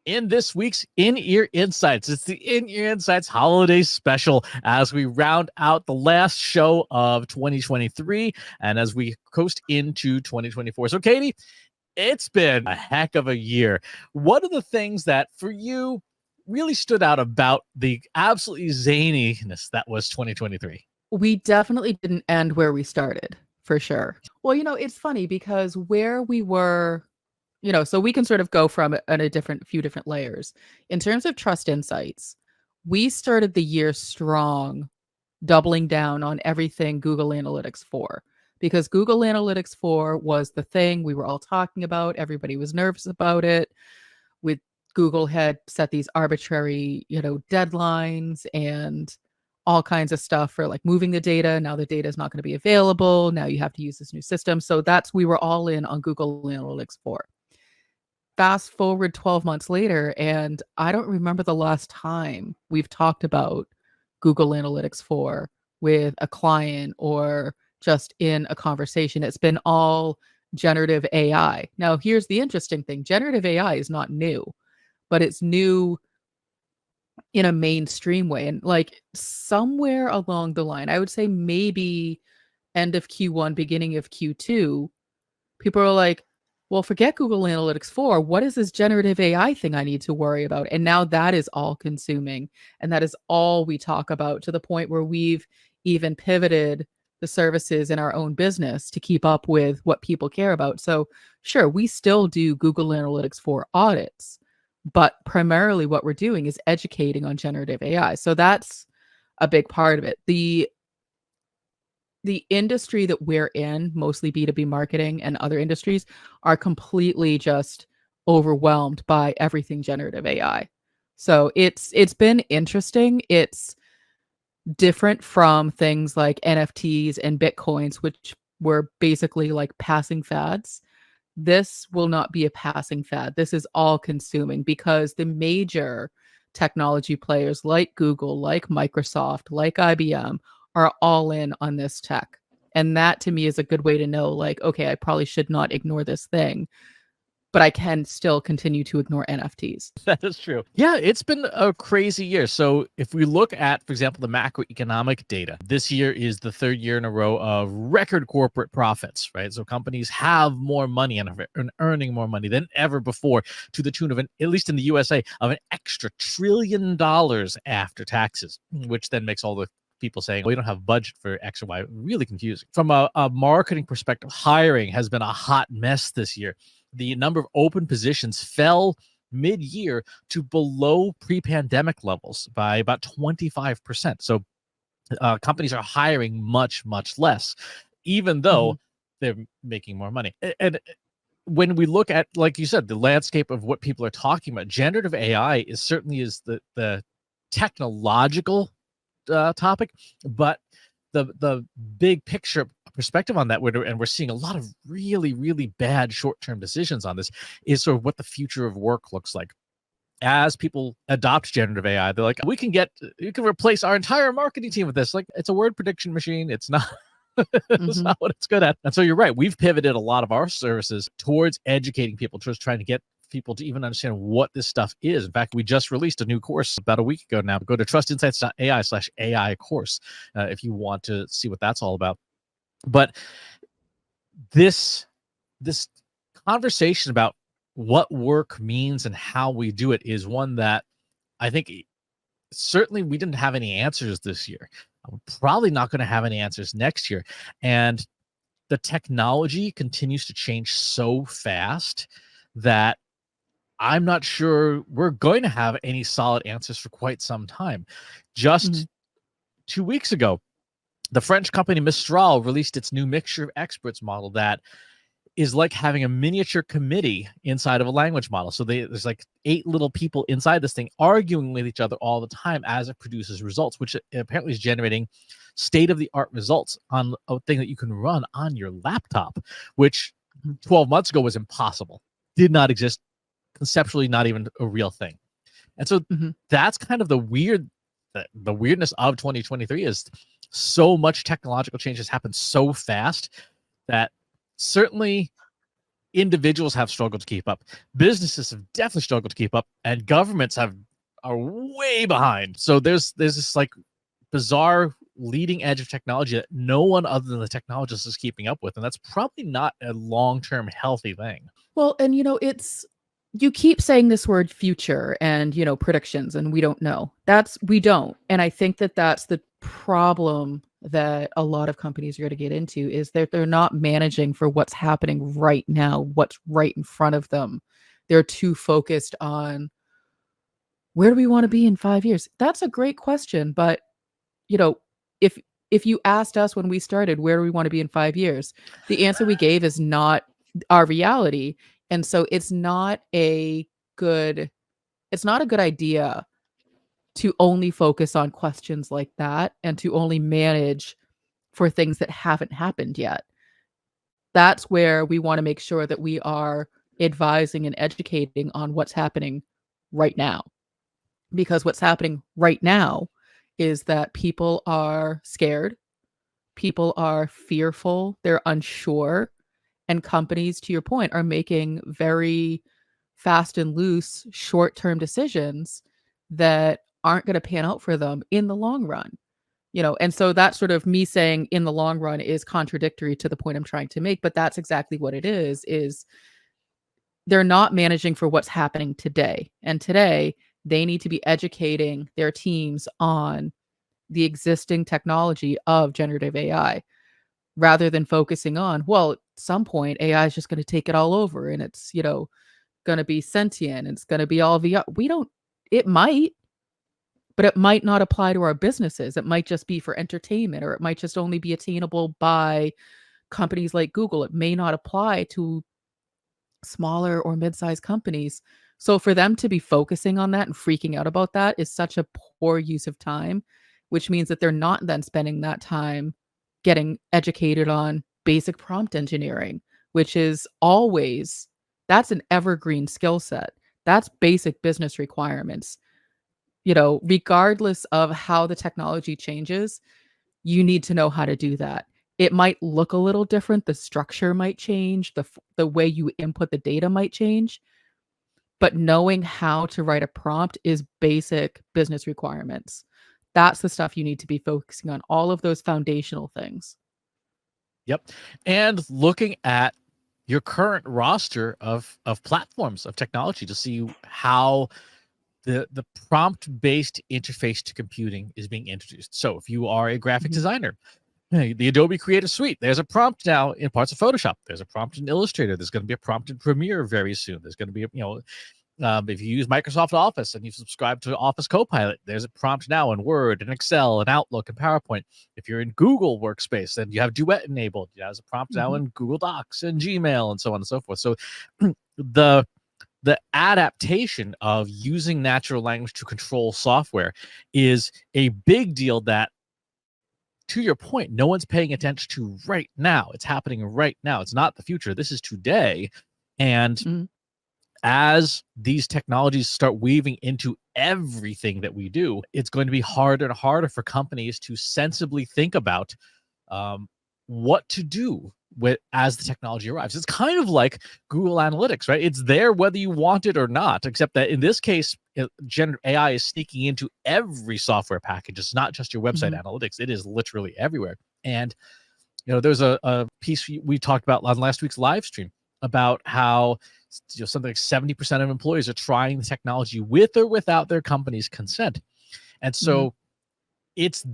in this week's In-Ear Insights. It's the In-Ear Insights holiday special as we round out the last show of 2023 and as we coast into 2024. So, Katie, it's been a heck of a year. What are the things that for you really stood out about the absolutely zaniness that was 2023? We definitely didn't end where we started, for sure. Well, it's funny because where we were, so we can sort of go from it in a few different layers. In terms of Trust Insights, we started the year strong, doubling down on everything Google Analytics 4, because Google Analytics 4 was the thing we were all talking about. Everybody was nervous about it. With Google had set these arbitrary, deadlines and all kinds of stuff for like moving the data. Now the data is not going to be available. Now you have to use this new system. So we were all in on Google Analytics 4. Fast forward 12 months later, and I don't remember the last time we've talked about Google Analytics 4 with a client or just in a conversation. It's been all generative AI. Now, here's the interesting thing. Generative AI is not new, but it's new in a mainstream way. And like somewhere along the line, I would say maybe end of Q1, beginning of Q2, people are like, well, forget Google Analytics 4. What is this generative AI thing I need to worry about? And now that is all consuming. And that is all we talk about, to the point where we've even pivoted the services in our own business to keep up with what people care about. So sure, we still do Google Analytics 4 audits, but primarily what we're doing is educating on generative AI. So that's a big part of it. The industry that we're in, mostly B2B marketing and other industries, are completely just overwhelmed by everything generative AI. So it's been interesting. It's different from things like NFTs and Bitcoins, which were basically like passing fads. This will not be a passing fad. This is all consuming, because the major technology players like Google, like Microsoft, like IBM are all in on this tech. And that to me is a good way to know, like, okay, I probably should not ignore this thing, but I can still continue to ignore NFTs. That is true. Yeah, it's been a crazy year. So if we look at, for example, the macroeconomic data, this year is the third year in a row of record corporate profits, right? So companies have more money and are earning more money than ever before, to the tune of, at least in the USA, of an extra $1 trillion after taxes, which then makes all the people saying, well, we don't have budget for X or Y, really confusing. From a marketing perspective, hiring has been a hot mess this year. The number of open positions fell mid-year to below pre-pandemic levels by about 25%. So companies are hiring much, much less, even though they're making more money. And when we look at, like you said, the landscape of what people are talking about, generative AI certainly is the technological topic, but the big picture perspective on that, and we're seeing a lot of really, really bad short-term decisions on this, is sort of what the future of work looks like. As people adopt generative AI, they're like, you can replace our entire marketing team with this. Like, it's a word prediction machine. It's not. It's not what it's good at. And so you're right. We've pivoted a lot of our services towards educating people, towards trying to get people to even understand what this stuff is. In fact, we just released a new course about a week ago now. Go to trustinsights.ai/AI course if you want to see what that's all about. But this conversation about what work means and how we do it is one that I think certainly we didn't have any answers this year. We're probably not going to have any answers next year. And the technology continues to change so fast that I'm not sure we're going to have any solid answers for quite some time. Just 2 weeks ago, the French company Mistral released its new mixture of experts model that is like having a miniature committee inside of a language model. So there's like 8 little people inside this thing arguing with each other all the time as it produces results, which apparently is generating state-of-the-art results on a thing that you can run on your laptop, which 12 months ago was impossible, did not exist, conceptually not even a real thing. And so that's kind of the weirdness of 2023, is so much technological change has happened so fast that certainly individuals have struggled to keep up, businesses have definitely struggled to keep up, and governments are way behind. So there's this like bizarre leading edge of technology that no one other than the technologists is keeping up with, and that's probably not a long-term healthy thing. Well, and it's you keep saying this word future and, predictions, and we don't know. We don't. And I think that that's the problem that a lot of companies are going to get into is that they're not managing for what's happening right now, what's right in front of them. They're too focused on where do we want to be in 5 years? That's a great question, but you know, if if you asked us when we started, where do we want to be in 5 years? The answer we gave is not our reality. And so good it's not a good idea to only focus on questions like that and to only manage for things that haven't happened yet. That's where we want to make sure that we are advising and educating on what's happening right now. Because what's happening right now is that people are scared, people are fearful, they're unsure, and companies, to your point, are making very fast and loose short-term decisions that aren't going to pan out for them in the long run. And so that sort of me saying in the long run is contradictory to the point I'm trying to make, but that's exactly what it is they're not managing for what's happening today. And today, they need to be educating their teams on the existing technology of generative AI rather than focusing on, well, at some point, AI is just going to take it all over and it's, going to be sentient. It's going to be all VR. It might, but it might not apply to our businesses. It might just be for entertainment, or it might just only be attainable by companies like Google. It may not apply to smaller or mid-sized companies. So for them to be focusing on that and freaking out about that is such a poor use of time, which means that they're not then spending that time getting educated on basic prompt engineering, which is always that's an evergreen skill set. That's basic business requirements. Regardless of how the technology changes, you need to know how to do that. It might look a little different, the structure might change, the way you input the data might change, but knowing how to write a prompt is basic business requirements. That's the stuff you need to be focusing on, all of those foundational things. Yep. And looking at your current roster of platforms of technology to see how the prompt-based interface to computing is being introduced. So if you are a graphic Mhm. designer, the Adobe Creative Suite, there's a prompt now in parts of Photoshop. There's a prompt in Illustrator. There's going to be a prompt in Premiere very soon. There's going to be, if you use Microsoft Office and you subscribe to Office Copilot, there's a prompt now in Word and Excel and Outlook and PowerPoint. If you're in Google Workspace, then you have Duet enabled. There's a prompt now Mhm. in Google Docs and Gmail and so on and so forth. So the the adaptation of using natural language to control software is a big deal that, to your point, no one's paying attention to right now. It's happening right now. It's not the future. This is today. And Mhm. as these technologies start weaving into everything that we do, it's going to be harder and harder for companies to sensibly think about um, what to do with as the technology arrives. It's kind of like Google Analytics, right? It's there whether you want it or not, except that in this case, AI is sneaking into every software package. It's not just your website Mhm. analytics, it is literally everywhere. And there's a piece we talked about on last week's live stream about how something like 70% of employees are trying the technology with or without their company's consent. And Mhm. so it's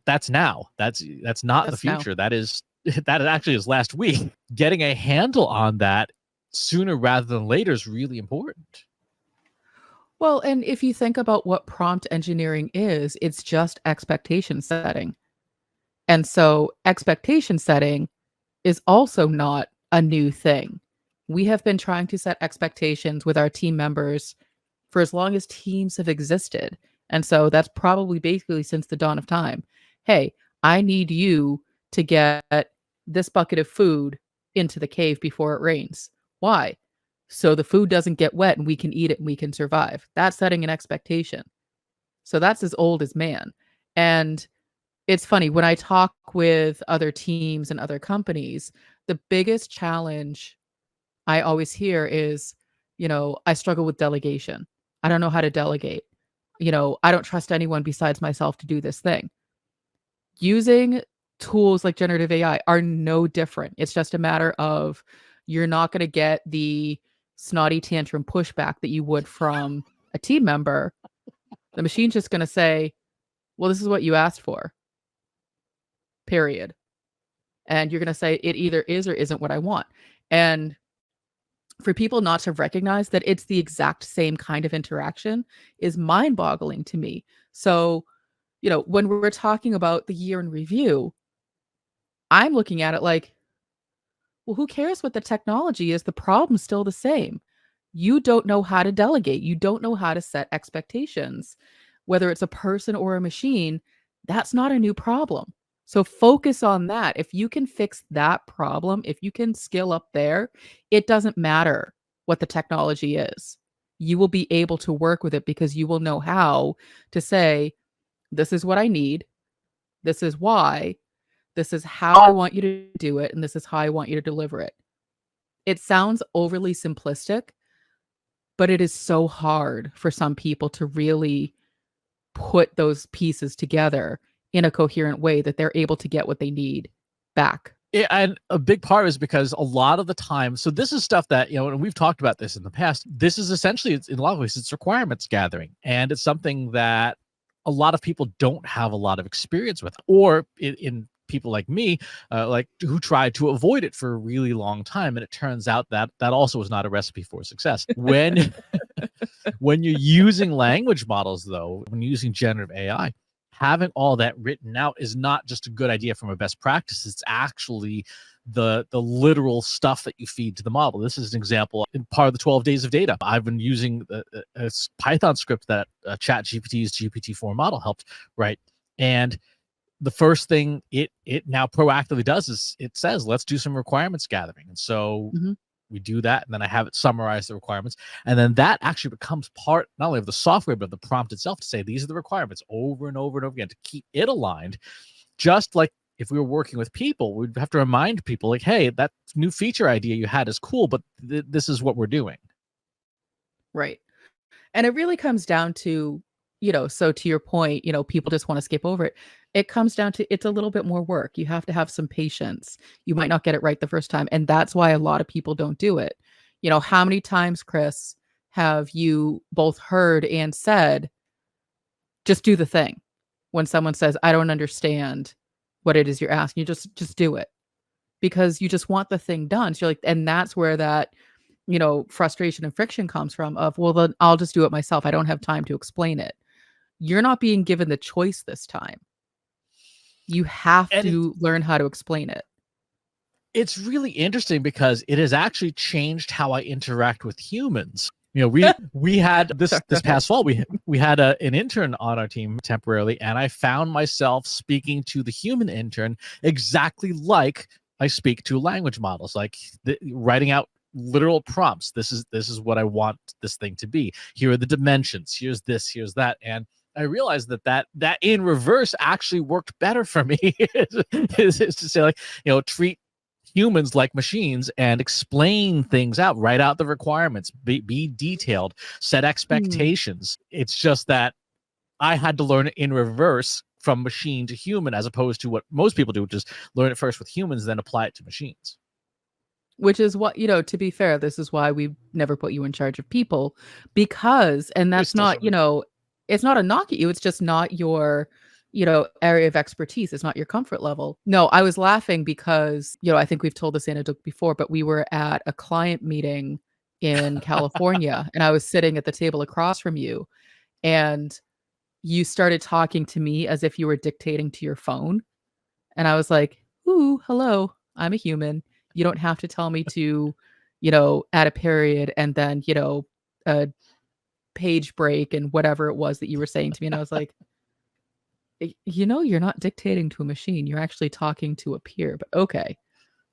that's now. That's not the That's now. future. That is that actually is last week. Getting a handle on that sooner rather than later is really important. Well, and if you think about what prompt engineering is, it's just expectation setting. And so expectation setting is also not a new thing. We have been trying to set expectations with our team members for as long as teams have existed. And so that's probably basically since the dawn of time. Hey, I need you to get this bucket of food into the cave before it rains. Why? So the food doesn't get wet and we can eat it and we can survive. That's setting an expectation. So that's as old as man. And it's funny when I talk with other teams and other companies, the biggest challenge I always hear is, I struggle with delegation. I don't know how to delegate. I don't trust anyone besides myself to do this thing. Using tools like generative AI are no different. It's just a matter of you're not going to get the snotty tantrum pushback that you would from a team member. The machine's just going to say, well, this is what you asked for, period. And you're going to say it either is or isn't what I want. And for people not to recognize that it's the exact same kind of interaction is mind boggling to me. So, when we're talking about the year in review, I'm looking at it like, well, who cares what the technology is? The problem's still the same. You don't know how to delegate. You don't know how to set expectations. Whether it's a person or a machine, that's not a new problem. So focus on that. If you can fix that problem, if you can skill up there, it doesn't matter what the technology is. You will be able to work with it because you will know how to say, this is what I need. This is why. This is how I want you to do it. And this is how I want you to deliver it. It sounds overly simplistic, but it is so hard for some people to really put those pieces together in a coherent way that they're able to get what they need back. Yeah, and a big part is because a lot of the time, so this is stuff that, and we've talked about this in the past. This is essentially, it's, in a lot of ways, it's requirements gathering. And it's something that a lot of people don't have a lot of experience with, or in people like me, like who tried to avoid it for a really long time. And it turns out that that also is not a recipe for success. When you're using language models, though, when you're using generative AI, having all that written out is not just a good idea from a best practice. It's actually the literal stuff that you feed to the model. This is an example in part of the 12 days of data. I've been using a Python script that ChatGPT's GPT-4 model helped write. And the first thing it now proactively does is it says, let's do some requirements gathering. And so we do that, and then I have it summarize the requirements, and then that actually becomes part not only of the software but of the prompt itself to say these are the requirements over and over and over again to keep it aligned. Just like if we were working with people, we'd have to remind people like, hey, that new feature idea you had is cool, but this is what we're doing. Right. And it really comes down to, so to your point, people just want to skip over it. It comes down to it's a little bit more work. You have to have some patience. You might not get it right the first time. And that's why a lot of people don't do it. How many times, Chris, have you both heard and said, just do the thing? When someone says, I don't understand what it is you're asking, you just do it because you just want the thing done. So you're like, and that's where that frustration and friction comes from of, well, then I'll just do it myself. I don't have time to explain it. You're not being given the choice this time. You have And to learn how to explain it. it's really interesting because it has actually changed how I interact with humans. We had this past fall, we had an intern on our team temporarily, and I found myself speaking to the human intern exactly like I speak to language models, like writing out literal prompts. This is what I want this thing to be. Here are the dimensions. Here's this. Here's that. And I realized that in reverse actually worked better for me. is to say, like, treat humans like machines and explain things out, write out the requirements, be detailed, set expectations. It's just that I had to learn it in reverse from machine to human, as opposed to what most people do, which is learn it first with humans, then apply it to machines. Which is what, to be fair, this is why we never put you in charge of people because, and There's that's still not, something. it's not a knock at you. It's just not your, area of expertise. It's not your comfort level. No, I was laughing because, I think we've told this anecdote before, but we were at a client meeting in California and I was sitting at the table across from you and you started talking to me as if you were dictating to your phone. And I was like, "Ooh, hello. I'm a human. You don't have to tell me to, add a period and then, a page break and whatever it was that you were saying to me." And I was like, you're not dictating to a machine. You're actually talking to a peer, but okay."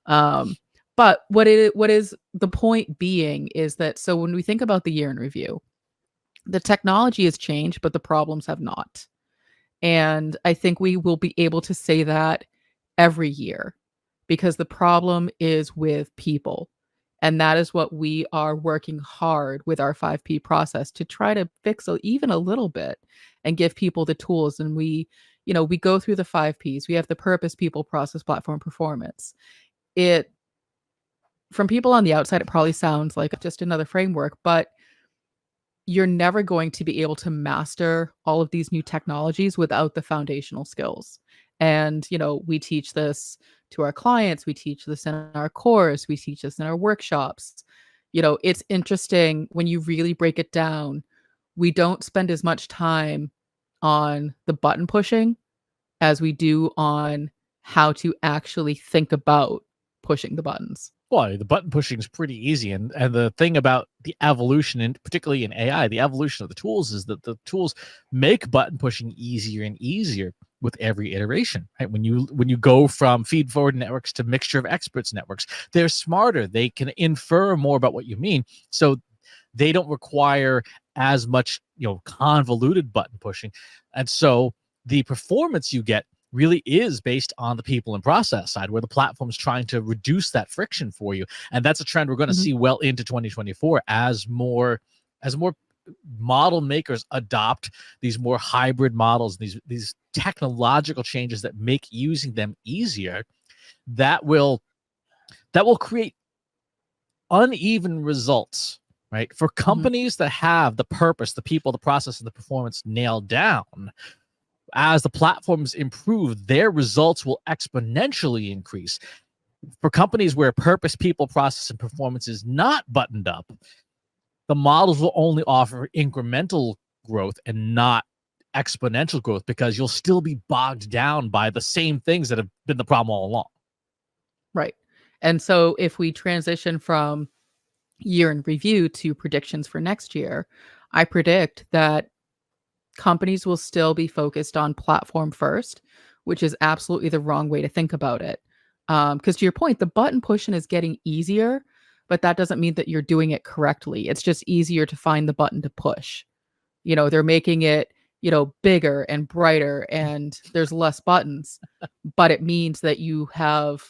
Um, but what is the point being is that so when we think about the year in review, the technology has changed, but the problems have not. And I think we will be able to say that every year because the problem is with people. And that is what we are working hard with our 5P process to try to fix even a little bit and give people the tools. And we go through the 5Ps. We have the purpose, people, process, platform, performance. It From people on the outside, it probably sounds like just another framework, but you're never going to be able to master all of these new technologies without the foundational skills. And, we teach this to our clients, we teach this in our course, we teach this in our workshops. It's interesting when you really break it down. We don't spend as much time on the button pushing as we do on how to actually think about pushing the buttons. Well, the button pushing is pretty easy, and the thing about the evolution, and particularly in AI, the evolution of the tools is that the tools make button pushing easier and easier with every iteration. Right? When you go from feed forward networks to mixture of experts networks, they're smarter. They can infer more about what you mean, so they don't require as much convoluted button pushing, and so the performance you get really is based on the people and process side, where the platform is trying to reduce that friction for you. And that's a trend we're going to see well into 2024 as more model makers adopt these more hybrid models, these technological changes that make using them easier. That will create uneven results, right? For companies that have the purpose, the people, the process, and the performance nailed down, as the platforms improve, their results will exponentially increase. For companies where purpose, people, process, and performance is not buttoned up, the models will only offer incremental growth and not exponential growth, because you'll still be bogged down by the same things that have been the problem all along. Right. And so if we transition from year in review to predictions for next year, I predict that companies will still be focused on platform first, which is absolutely the wrong way to think about it. Because to your point, the button pushing is getting easier, but that doesn't mean that you're doing it correctly. It's just easier to find the button to push. They're making it, bigger and brighter and there's less buttons, but it means that you have,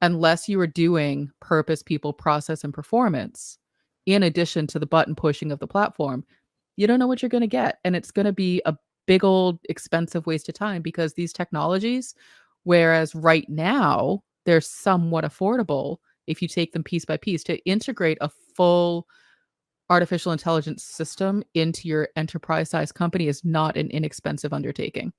unless you are doing purpose, people, process, and performance, in addition to the button pushing of the platform, you don't know what you're going to get. And it's going to be a big old expensive waste of time, because these technologies, whereas right now they're somewhat affordable, if you take them piece by piece, to integrate a full artificial intelligence system into your enterprise size company is not an inexpensive undertaking.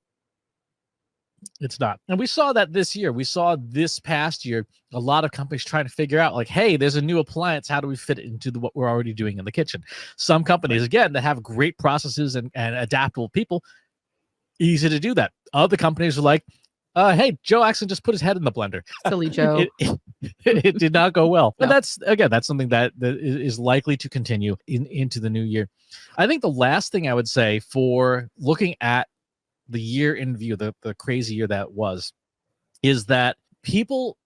It's not. And we saw that this year. We saw this past year a lot of companies trying to figure out, like, hey, there's a new appliance. How do we fit it into what we're already doing in the kitchen? Some companies, again, that have great processes and adaptable people, easy to do that. Other companies are like, hey, Joe actually just put his head in the blender. Silly Joe. It did not go well. No. And that's something that is likely to continue into the new year. I think the last thing I would say for looking at the year in view, the crazy year that was, is that people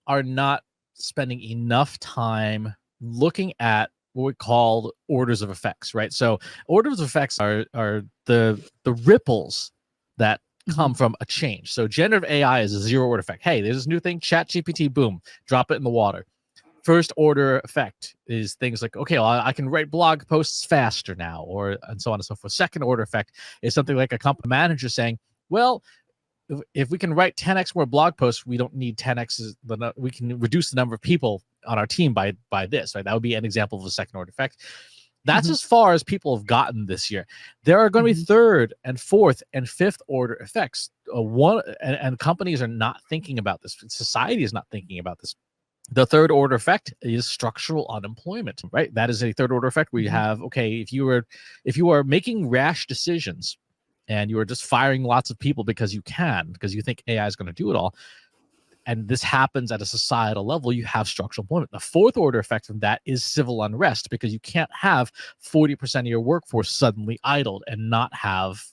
are not spending enough time looking at what we call orders of effects, right? So orders of effects are the ripples that come from a change. So generative AI is a zero order effect. Hey, there's this new thing, Chat GPT, boom, drop it in the water. First order effect is things like, okay, well, I can write blog posts faster now, and so on and so forth. Second order effect is something like a company manager saying, well, if we can write 10x more blog posts, we don't need 10x. We can reduce the number of people on our team by this, right? That would be an example of a second order effect. That's as far as people have gotten this year. There are going to be third and fourth and fifth order effects. And companies are not thinking about this. Society is not thinking about this. The third order effect is structural unemployment, right? That is a third order effect where you have, okay, if you are making rash decisions and you are just firing lots of people because you think AI is going to do it all, and this happens at a societal level, you have structural employment. The fourth order effect from that is civil unrest, because you can't have 40% of your workforce suddenly idled and not have,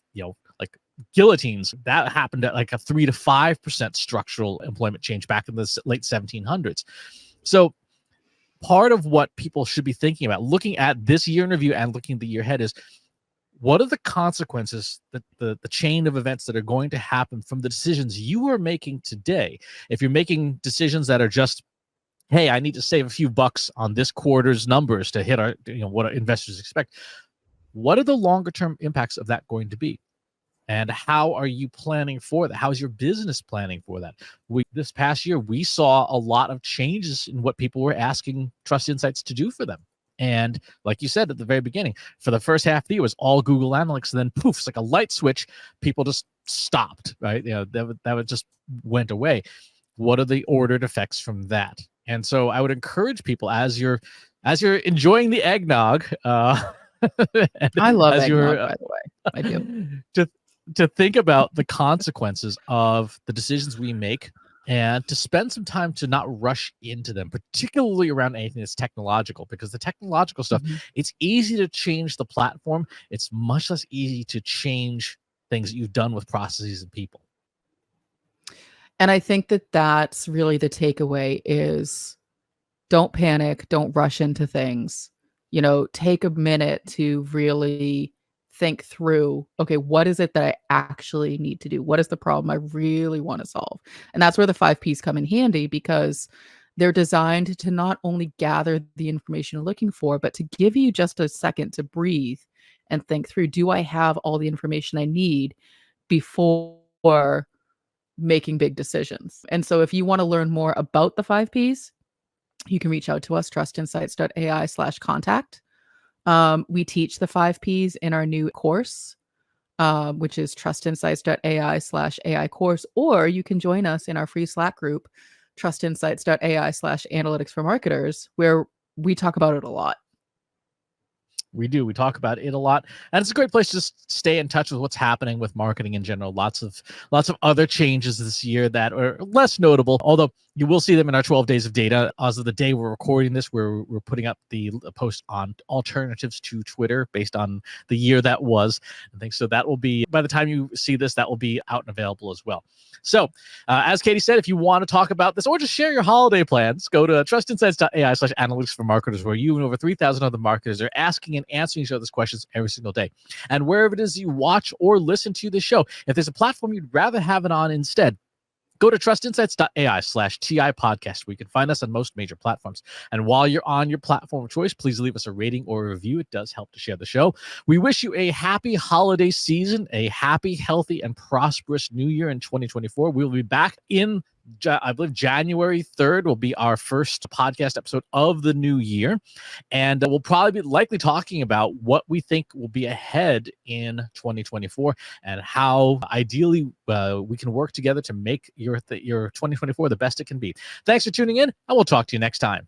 like guillotines. That happened at like a 3 to 5% structural employment change back in the late 1700s. So part of what people should be thinking about, looking at this year in review and looking at the year ahead, is what are the consequences, that the chain of events that are going to happen from the decisions you are making today? If you're making decisions that are just hey, I need to save a few bucks on this quarter's numbers to hit our, what our investors expect. What are the longer term impacts of that going to be? And how are you planning for that? How's your business planning for that? This past year, we saw a lot of changes in what people were asking Trust Insights to do for them. And like you said at the very beginning, for the first half of the year, it was all Google Analytics. And then poof, it's like a light switch. People just stopped, right? That just went away. What are the ordered effects from that? And so I would encourage people, as you're enjoying the eggnog, I love as eggnog, by the way. I do. to think about the consequences of the decisions we make, and to spend some time to not rush into them, particularly around anything that's technological, because the technological stuff, it's easy to change the platform. It's much less easy to change things that you've done with processes and people. And I think that that's really the takeaway is don't panic, don't rush into things. Take a minute to really think through, okay, what is it that I actually need to do? What is the problem I really want to solve? And that's where the 5 Ps come in handy, because they're designed to not only gather the information you're looking for, but to give you just a second to breathe and think through, do I have all the information I need before making big decisions? And so if you want to learn more about the 5 Ps, you can reach out to us, trustinsights.ai/contact. We teach the 5 Ps in our new course, which is trustinsights.ai/AI course, or you can join us in our free Slack group, trustinsights.ai/analytics for marketers, where we talk about it a lot. We do. We talk about it a lot, and it's a great place to just stay in touch with what's happening with marketing in general. Lots of other changes this year that are less notable, although you will see them in our 12 days of data. As of the day we're recording this, we're putting up the post on alternatives to Twitter based on the year that was. I think so. That will be, by the time you see this, that will be out and available as well. So, as Katie said, if you want to talk about this or just share your holiday plans, go to trustinsights.ai/analytics for marketers, where you and over 3,000 other marketers are asking and answering each other's questions every single day. And wherever it is you watch or listen to the show, if there's a platform you'd rather have it on instead, go to trustinsights.ai/TI podcast, where you can find us on most major platforms. And while you're on your platform of choice, please leave us a rating or a review. It does help to share the show. We wish you a happy holiday season, a happy, healthy, and prosperous new year in 2024. We'll be back in, I believe, January 3rd will be our first podcast episode of the new year. And we'll probably be likely talking about what we think will be ahead in 2024 and how ideally we can work together to make your 2024 the best it can be. Thanks for tuning in, and we'll talk to you next time.